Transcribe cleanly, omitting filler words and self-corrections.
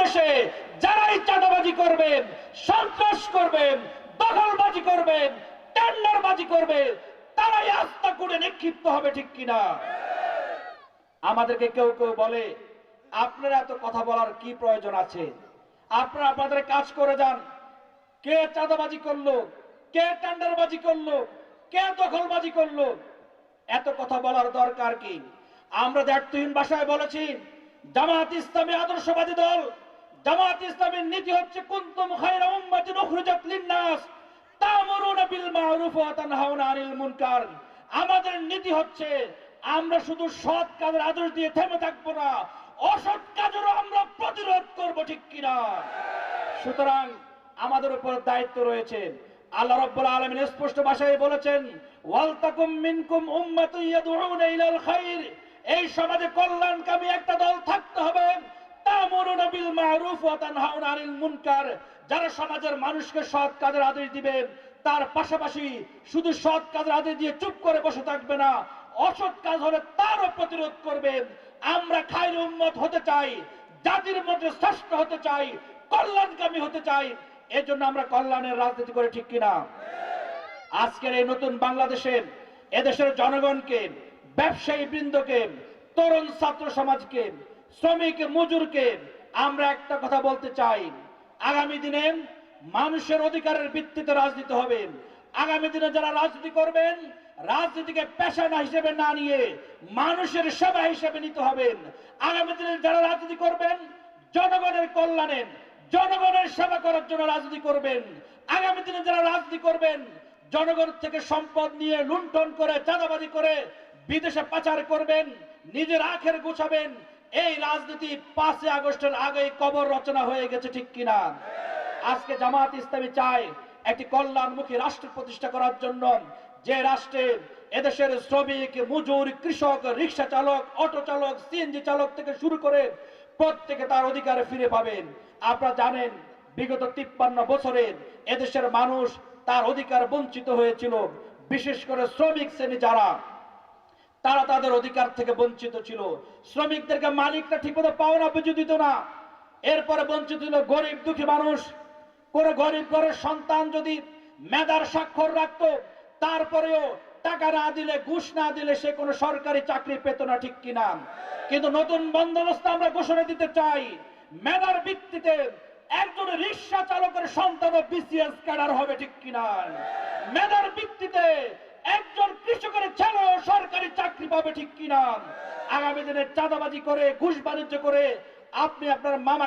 বাংলাদেশে যারাই চাঁদাবাজি করবেন, সন্ত্রাস করবেন, দখলবাজি করবেন, টেন্ডারবাজি করবেন, তারাই আস্থা করে নিক্ষিপ্ত হবে, ঠিক কিনা? আমাদেরকে কেউ কেউ বলে, আপনারা এত কথা বলার কি প্রয়োজন আছে? আপনারা আপনাদের কাজ করে যান। কে চাঁদাবাজি করলো, কে টেন্ডারবাজি করলো, কে দখলবাজি করলো, এত কথা বলার দরকার কি? আমরা দায়িত্বহীন ভাষায় বলেছি, জামাত ইসলামী আদর্শবাদী দল, জামাত ইসলামের নীতি হচ্ছে কুনতুম খায়রা উম্মাতিন উখরিজাত লিন-নাস তা'মুরুনা বিল মা'রুফ ওয়া তানহাউনা আনিল মুনকার। আমাদের নীতি হচ্ছে আমরা শুধু সৎ কাজের আদেশ দিয়ে থেমে থাকবো না, অসৎ কাজেরও আমরা প্রতিরোধ করব, ঠিক কিনা? সুতরাং আমাদের উপর দায়িত্ব রয়েছে। আল্লাহ রাব্বুল আলামিন স্পষ্ট ভাষায় বলেছেন, ওয়ালতাকুম মিনকুম উম্মাতুন ইয়াদউনা ইলাল খায়র। এই সমাজে কল্যাণকামী একটা দল থাকতে হবে, তা'মুরুনা বিল মা'রুফ ওয়া তানহাউনা আনিল মুনকার। যারা সমাজের মানুষকে সৎ কাজের আদেশ দিবে, তার পাশাপাশি শুধু সৎ কাজের আদেশ দিয়ে চুপ করে বসে থাকবে না, অসৎ কাজ হলে তারও প্রতিরোধ করবে। আমরা খায়র উম্মত হতে চাই, জাতির মধ্যে শ্রেষ্ঠ হতে চাই, কল্যাণকামী হতে চাই। এজন্য আমরা কল্যাণের রাজনীতি করে, ঠিক কিনা? আজকের এই নতুন বাংলাদেশে এদেশের জনগণকে, ব্যবসায়ী বৃন্দকে, তরুণ ছাত্র সমাজকে, শ্রমিক মজুরকে আমরা একটা কথা বলতে চাই, আগামী দিনে মানুষের অধিকারের ভিত্তিতে রাজনীতি হবে। আগামী দিনে যারা রাজনীতি করবেন, রাজনীতিকে পেশা না হিসেবে না নিয়ে মানুষের সেবা হিসেবে নিতে হবে। আগামী দিনে যারা রাজনীতি করবেন, জনগণের কল্যাণে, জনগণের সেবা করার জন্য রাজনীতি করবেন। আগামী দিনে যারা রাজনীতি করবেন, জনগণ থেকে সম্পদ নিয়ে লুণ্ঠন করে, চাঁদাবাজি করে বিদেশে পাচার করবেন, নিজের আখের গুছাবেন, এই রাজনীতি 5 আগস্টের আগেই কবর রচনা হয়ে গেছে, ঠিক কিনা? আজকে জামাত ইসলামী চায় একটি কল্যাণমুখী রাষ্ট্র প্রতিষ্ঠা করার জন্য, যে রাষ্ট্রে এদেশের শ্রমিক মজুর, কৃষক, রিক্সা চালক, অটো চালক, সিএনজি চালক থেকে শুরু করে প্রত্যেকে তার অধিকারে ফিরে পাবেন। আপনারা জানেন, বিগত 53 বছরে এদেশের মানুষ তার অধিকার বঞ্চিত হয়েছিল। বিশেষ করে শ্রমিক শ্রেণী যারা, তারা তাদের অধিকার থেকে বঞ্চিত ছিল। শ্রমিকদেরকে মালিকরা ঠিকমতো পাওনা বুঝে দিত না। এরপরে বঞ্চিত ছিল গরিব দুঃখী মানুষ। কোন গরিব ঘরের সন্তান যদি মেধার স্বাক্ষর রাখত, তারপরেও টাকা না দিলে, ঘুষ না দিলে সে কোনো সরকারি চাকরি পেত না, ঠিক কিনা? কিন্তু নতুন বন্দোবস্ত আমরা ঘোষণা দিতে চাই, মেধার ভিত্তিতে একজন রিক্সা চালকের সন্তানও বিসিএস ক্যাডার হবে, ঠিক কিনা? মেধার ভিত্তিতে একজন কৃষকের ছেলেও সরকারি চাকরি পাবে, ঠিক কিনা? আগামী দিনে চাঁদাবাজি করে, ঘুষ বাণিজ্য করে আপনি আপনার মামা